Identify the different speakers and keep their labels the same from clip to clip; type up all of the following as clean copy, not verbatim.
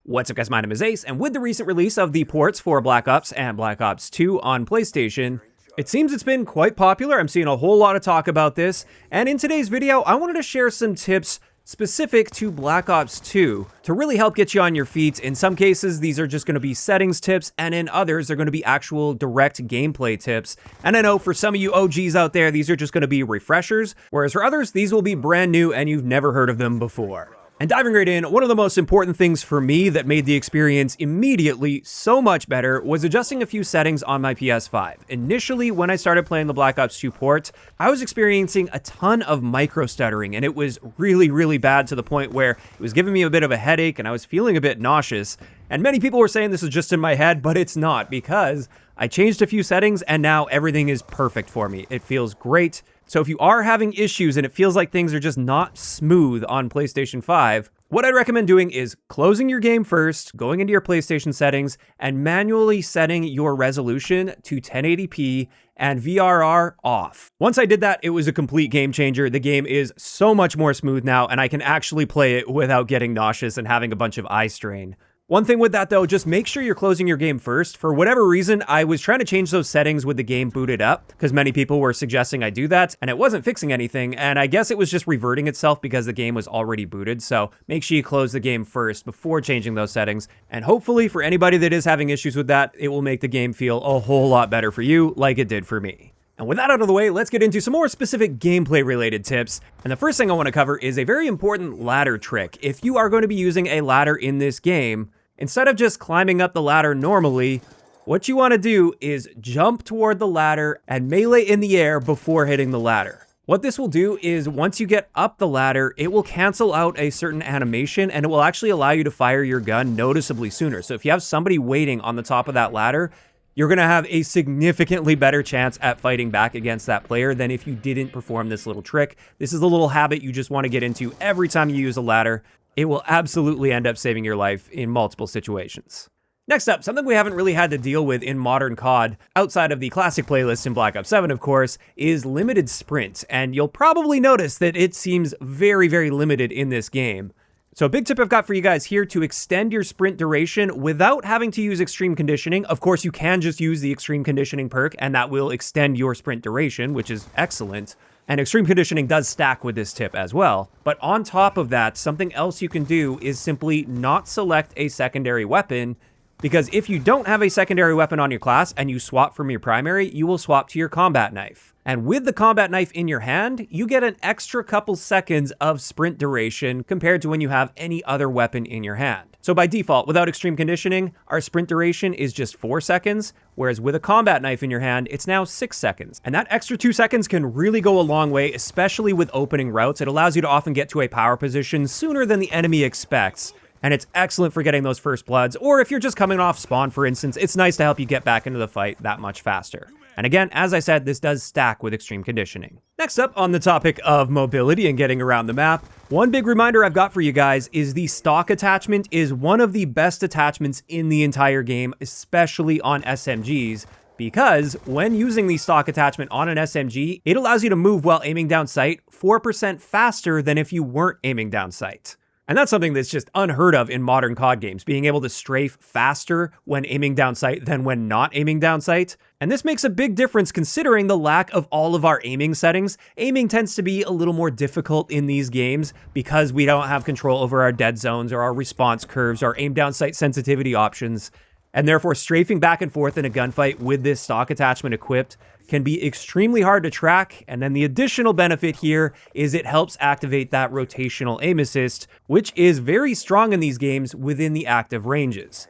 Speaker 1: What's up guys, my name is Ace, and with the recent release of the ports for Black Ops and Black Ops 2 on PlayStation, it seems it's been quite popular. I'm seeing a whole lot of talk about this, and in today's video, I wanted to share some tips specific to Black Ops 2 to really help get you on your feet. In some cases, these are just going to be settings tips, and in others, they're going to be actual direct gameplay tips. And I know for some of you OGs out there, these are just going to be refreshers, whereas for others, these will be brand new and you've never heard of them before. And diving right in, one of the most important things for me that made the experience immediately so much better was adjusting a few settings on my PS5. Initially, when I started playing the Black Ops 2 port, I was experiencing a ton of micro stuttering, and it was really bad to the point where it was giving me a bit of a headache and I was feeling a bit nauseous. And many people were saying this is just in my head, but it's not, because I changed a few settings and now everything is perfect for me. It feels great. So if you are having issues and it feels like things are just not smooth on PlayStation 5, what I'd recommend doing is closing your game first, going into your PlayStation settings, and manually setting your resolution to 1080p and VRR off. Once I did that, it was a complete game changer. The game is so much more smooth now, and I can actually play it without getting nauseous and having a bunch of eye strain. One thing with that though, just make sure you're closing your game first. For whatever reason, I was trying to change those settings with the game booted up because many people were suggesting I do that and it wasn't fixing anything. And I guess it was just reverting itself because the game was already booted. So make sure you close the game first before changing those settings. And hopefully for anybody that is having issues with that, it will make the game feel a whole lot better for you like it did for me. And with that out of the way, let's get into some more specific gameplay related tips. And the first thing I want to cover is a very important ladder trick. If you are going to be using a ladder in this game, instead of just climbing up the ladder normally, what you want to do is jump toward the ladder and melee in the air before hitting the ladder. What this will do is once you get up the ladder, it will cancel out a certain animation and it will actually allow you to fire your gun noticeably sooner. So if you have somebody waiting on the top of that ladder, you're going to have a significantly better chance at fighting back against that player than if you didn't perform this little trick. This is a little habit you just want to get into every time you use a ladder. It will absolutely end up saving your life in multiple situations. Next up, something we haven't really had to deal with in modern COD, outside of the classic playlist in Black Ops 7, of course, is limited sprint. And you'll probably notice that it seems very limited in this game. So a big tip I've got for you guys here to extend your sprint duration without having to use extreme conditioning. Of course, you can just use the extreme conditioning perk and that will extend your sprint duration, which is excellent. And extreme conditioning does stack with this tip as well. But on top of that, something else you can do is simply not select a secondary weapon, because if you don't have a secondary weapon on your class and you swap from your primary, you will swap to your combat knife. And with the combat knife in your hand, you get an extra couple seconds of sprint duration compared to when you have any other weapon in your hand. So by default, without extreme conditioning, our sprint duration is just 4 seconds, whereas with a combat knife in your hand, it's now 6 seconds. And that extra 2 seconds can really go a long way, especially with opening routes. It allows you to often get to a power position sooner than the enemy expects. And it's excellent for getting those first bloods, or if you're just coming off spawn, for instance, it's nice to help you get back into the fight that much faster. And again, as I said, this does stack with extreme conditioning. Next up, on the topic of mobility and getting around the map, one big reminder I've got for you guys is the stock attachment is one of the best attachments in the entire game, especially on SMGs. Because when using the stock attachment on an SMG, it allows you to move while aiming down sight 4% faster than if you weren't aiming down sight. And that's something that's just unheard of in modern COD games, being able to strafe faster when aiming down sight than when not aiming down sight. And this makes a big difference considering the lack of all of our aiming settings. Aiming tends to be a little more difficult in these games because we don't have control over our dead zones or our response curves, our aim down sight sensitivity options. And therefore, strafing back and forth in a gunfight with this stock attachment equipped can be extremely hard to track. And then the additional benefit here is it helps activate that rotational aim assist, which is very strong in these games within the active ranges.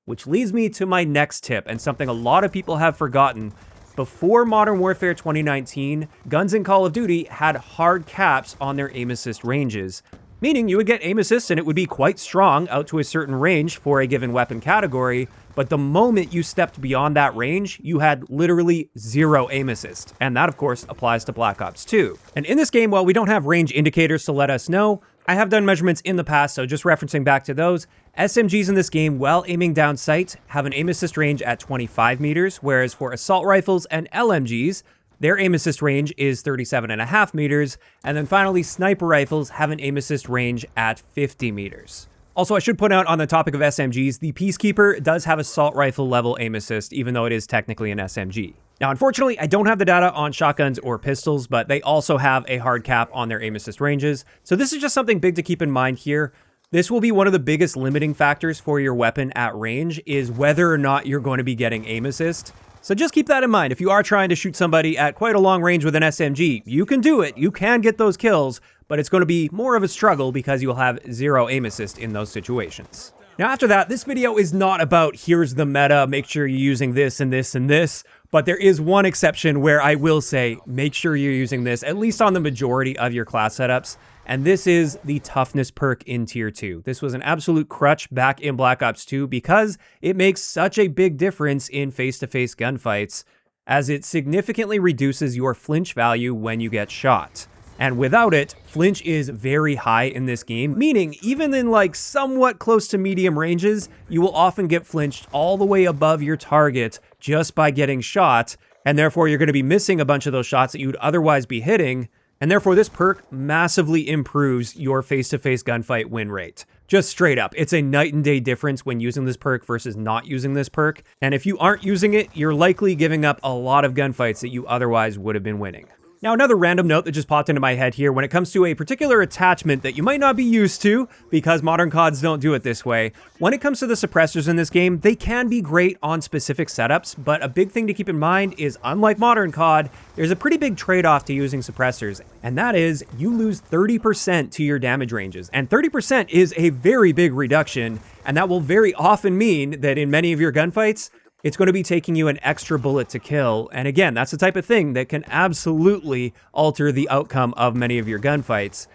Speaker 1: Which leads me to my next tip, and something a lot of people have forgotten. Before Modern Warfare 2019, guns in Call of Duty had hard caps on their aim assist ranges. Meaning you would get aim assist and it would be quite strong out to a certain range for a given weapon category, but the moment you stepped beyond that range, you had literally 0 aim assist. And that of course applies to Black Ops 2. And in this game, while we don't have range indicators to let us know, I have done measurements in the past, so just referencing back to those, SMGs in this game, while aiming down sight, have an aim assist range at 25 meters, whereas for assault rifles and LMGs, their aim assist range is 37.5 meters, and then finally sniper rifles have an aim assist range at 50 meters. Also, I should point out on the topic of SMGs, the Peacekeeper does have assault rifle level aim assist, even though it is technically an SMG. Now, unfortunately, I don't have the data on shotguns or pistols, but they also have a hard cap on their aim assist ranges. So this is just something big to keep in mind here. This will be one of the biggest limiting factors for your weapon at range, is whether or not you're going to be getting aim assist. So just keep that in mind. If you are trying to shoot somebody at quite a long range with an SMG, you can do it. You can get those kills, but it's going to be more of a struggle because you'll have zero aim assist in those situations. Now, after that, this video is not about here's the meta, make sure you're using this and this and this, but there is one exception where I will say make sure you're using this, at least on the majority of your class setups, and this is the toughness perk in Tier 2. This was an absolute crutch back in Black Ops 2 because it makes such a big difference in face-to-face gunfights, as it significantly reduces your flinch value when you get shot. And without it, flinch is very high in this game, meaning even in like somewhat close to medium ranges, you will often get flinched all the way above your target just by getting shot, and therefore you're going to be missing a bunch of those shots that you'd otherwise be hitting, and therefore this perk massively improves your face-to-face gunfight win rate. Just straight up, it's a night and day difference when using this perk versus not using this perk, and if you aren't using it, you're likely giving up a lot of gunfights that you otherwise would have been winning. Now, another random note that just popped into my head here when it comes to a particular attachment that you might not be used to because modern CODs don't do it this way. When it comes to the suppressors in this game, they can be great on specific setups, but a big thing to keep in mind is, unlike modern COD, there's a pretty big trade-off to using suppressors, and that is you lose 30% to your damage ranges, and 30% is a very big reduction, and that will very often mean that in many of your gunfights, it's going to be taking you an extra bullet to kill. And again, that's the type of thing that can absolutely alter the outcome of many of your gunfights.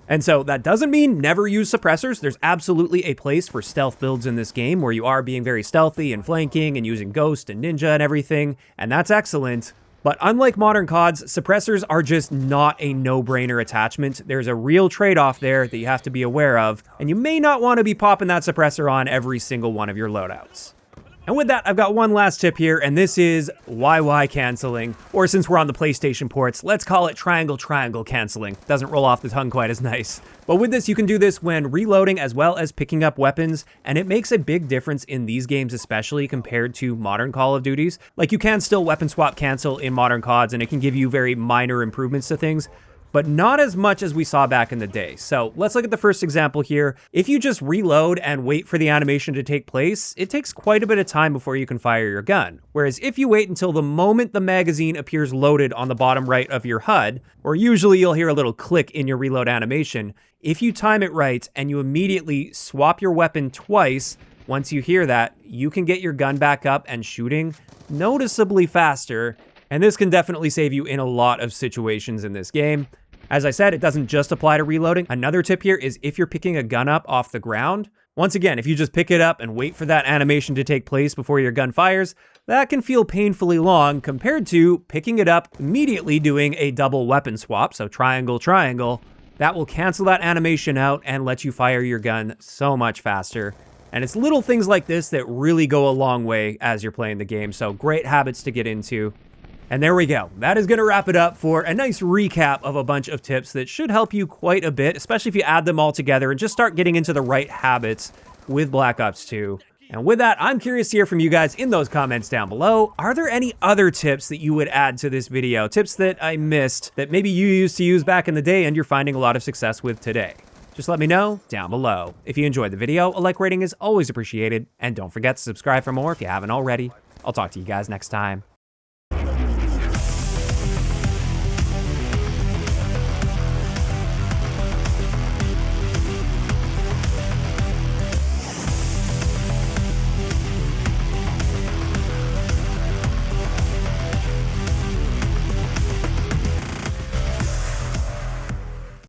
Speaker 1: And so that doesn't mean never use suppressors. There's absolutely a place for stealth builds in this game where you are being very stealthy and flanking and using ghost and ninja and everything. And that's excellent. But unlike modern CODs, suppressors are just not a no-brainer attachment. There's a real trade-off there that you have to be aware of. And you may not want to be popping that suppressor on every single one of your loadouts. And with that, I've got one last tip here, and this is YY canceling. Or since we're on the PlayStation ports, let's call it triangle canceling. Doesn't roll off the tongue quite as nice. But with this, you can do this when reloading as well as picking up weapons, and it makes a big difference in these games, especially compared to modern Call of Duties. Like, you can still weapon swap cancel in modern CODs, and it can give you very minor improvements to things, but not as much as we saw back in the day. So let's look at the first example here. If you just reload and wait for the animation to take place, it takes quite a bit of time before you can fire your gun. Whereas if you wait until the moment the magazine appears loaded on the bottom right of your HUD, or usually you'll hear a little click in your reload animation, if you time it right and you immediately swap your weapon twice, once you hear that, you can get your gun back up and shooting noticeably faster. And this can definitely save you in a lot of situations in this game. As I said, it doesn't just apply to reloading. Another tip here is if you're picking a gun up off the ground, once again, if you just pick it up and wait for that animation to take place before your gun fires, that can feel painfully long compared to picking it up, immediately doing a double weapon swap, so triangle. That will cancel that animation out and let you fire your gun so much faster. And it's little things like this that really go a long way as you're playing the game, so great habits to get into. And there we go. That is going to wrap it up for a nice recap of a bunch of tips that should help you quite a bit, especially if you add them all together and just start getting into the right habits with Black Ops 2. And with that, I'm curious to hear from you guys in those comments down below. Are there any other tips that you would add to this video? Tips that I missed that maybe you used to use back in the day and you're finding a lot of success with today? Just let me know down below. If you enjoyed the video, a like rating is always appreciated. And don't forget to subscribe for more if you haven't already. I'll talk to you guys next time.